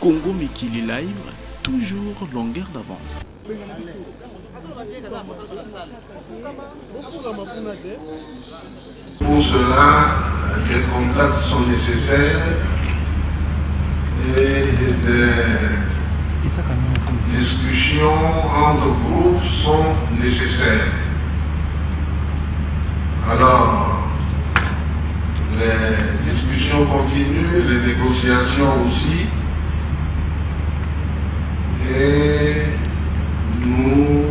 Congo Mikili Live, toujours longueur d'avance. Pour cela, des contacts sont nécessaires et des discussions entre groupes sont nécessaires. Alors, les discussions continuent, les négociations aussi, et nous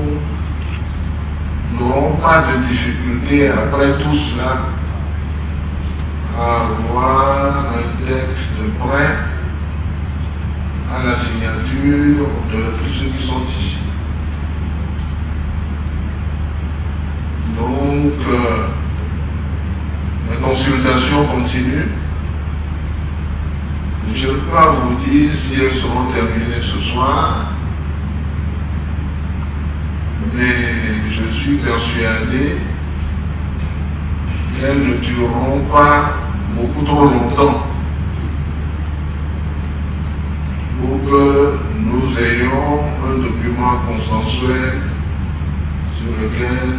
n'aurons pas de difficulté après tout cela à avoir un texte prêt à la signature de tous ceux qui sont ici. Donc, les consultations continuent. Je ne peux pas vous dire si elles seront terminées ce soir, mais je suis persuadé qu'elles ne dureront pas beaucoup trop longtemps pour que nous ayons un document consensuel sur lequel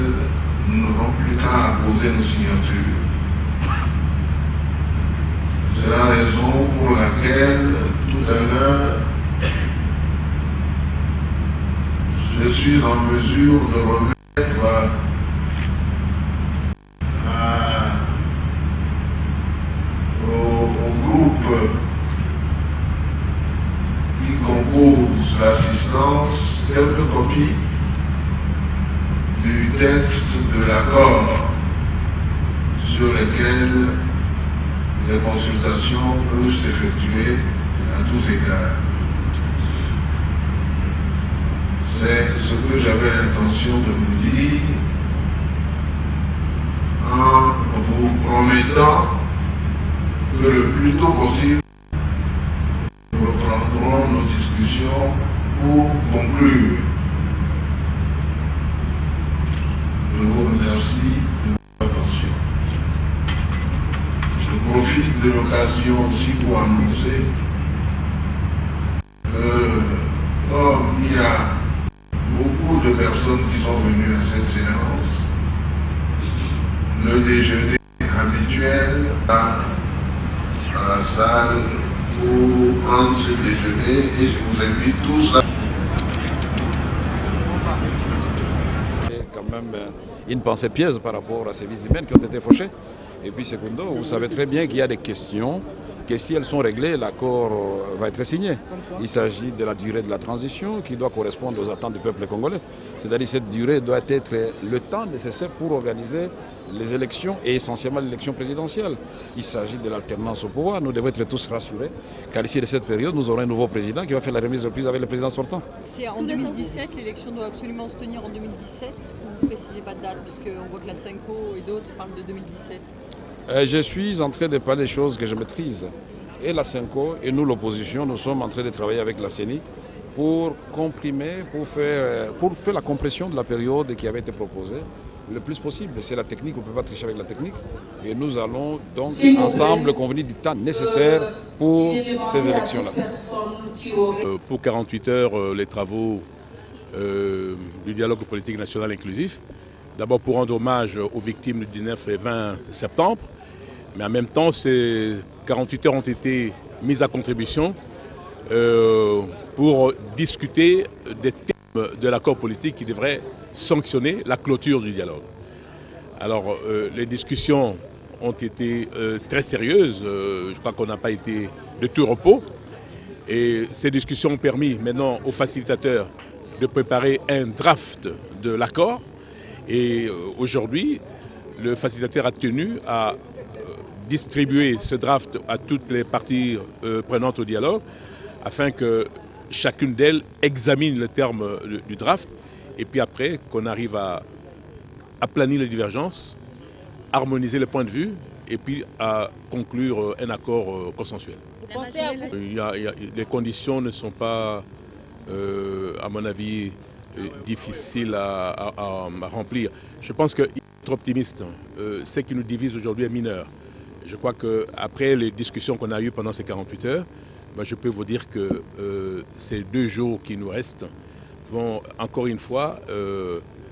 nous n'aurons plus qu'à apposer nos signatures. C'est la raison pour laquelle, tout à l'heure, je suis en mesure de remettre au groupe qui compose l'assistance quelques copies du texte de l'accord sur lequel les consultations peuvent s'effectuer à tous égards. C'est ce que j'avais l'intention de vous dire en vous promettant que le plus tôt possible, nous reprendrons nos discussions pour conclure. Je vous remercie de votre attention. Je profite de l'occasion aussi pour annoncer que, comme il y a beaucoup de personnes qui sont venues à cette séance, le déjeuner habituel à la salle pour prendre ce déjeuner, et je vous invite tous à... Quand même une pensée pièce par rapport à ces vies humaines qui ont été fauchées. Et puis secondo, vous savez très bien qu'il y a des questions que si elles sont réglées, l'accord va être signé. Il s'agit de la durée de la transition qui doit correspondre aux attentes du peuple congolais. C'est-à-dire que cette durée doit être le temps nécessaire pour organiser les élections et essentiellement l'élection présidentielle. Il s'agit de l'alternance au pouvoir. Nous devons être tous rassurés qu'à l'issue de cette période, nous aurons un nouveau président qui va faire la remise de prise avec le président sortant. C'est en 2017, l'élection doit absolument se tenir en 2017, ou vous ne précisez pas de date, puisqu'on voit que la Senko et d'autres parlent de 2017. Je suis en train de parler des choses que je maîtrise. Et la Senko et nous, l'opposition, nous sommes en train de travailler avec la CENI pour comprimer, pour faire la compression de la période qui avait été proposée le plus possible. C'est la technique, on ne peut pas tricher avec la technique. Et nous allons donc ensemble convenir du temps nécessaire pour ces élections-là. Pour 48 heures, les travaux du dialogue politique national inclusif. D'abord pour rendre hommage aux victimes du 19 et 20 septembre, mais en même temps, ces 48 heures ont été mises à contribution pour discuter des termes de l'accord politique qui devrait sanctionner la clôture du dialogue. Alors, les discussions ont été très sérieuses, je crois qu'on n'a pas été de tout repos, et ces discussions ont permis maintenant aux facilitateurs de préparer un draft de l'accord. Et aujourd'hui, le facilitateur a tenu à distribuer ce draft à toutes les parties prenantes au dialogue afin que chacune d'elles examine le terme du draft et puis après qu'on arrive à aplanir les divergences, harmoniser les points de vue et puis à conclure un accord consensuel. Les conditions ne sont pas, à mon avis, difficile à remplir. Je pense qu'être optimiste, ce qui nous divise aujourd'hui est mineur. Je crois qu'après les discussions qu'on a eues pendant ces 48 heures, je peux vous dire que ces 2 jours qui nous restent vont encore une fois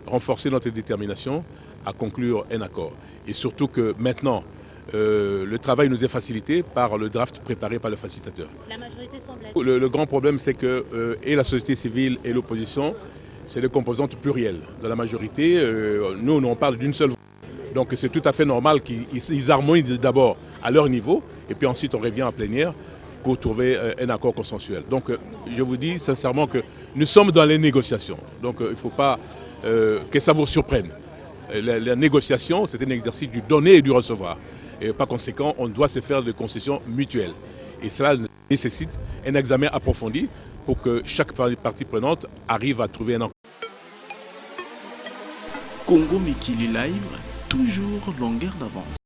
renforcer notre détermination à conclure un accord. Et surtout que maintenant, le travail nous est facilité par le draft préparé par le facilitateur. La majorité semble être... Le grand problème, c'est que et la société civile et l'opposition, c'est les composantes plurielles de la majorité. Nous, on parle d'une seule voix. Donc c'est tout à fait normal qu'ils harmonisent d'abord à leur niveau, et puis ensuite on revient en plénière pour trouver un accord consensuel. Donc je vous dis sincèrement que nous sommes dans les négociations. Donc il ne faut pas que ça vous surprenne. La négociation, c'est un exercice du donner et du recevoir. Et par conséquent, on doit se faire des concessions mutuelles. Et cela nécessite un examen approfondi pour que chaque partie prenante arrive à trouver un accord. Congo Mikili Live, toujours longueur d'avance.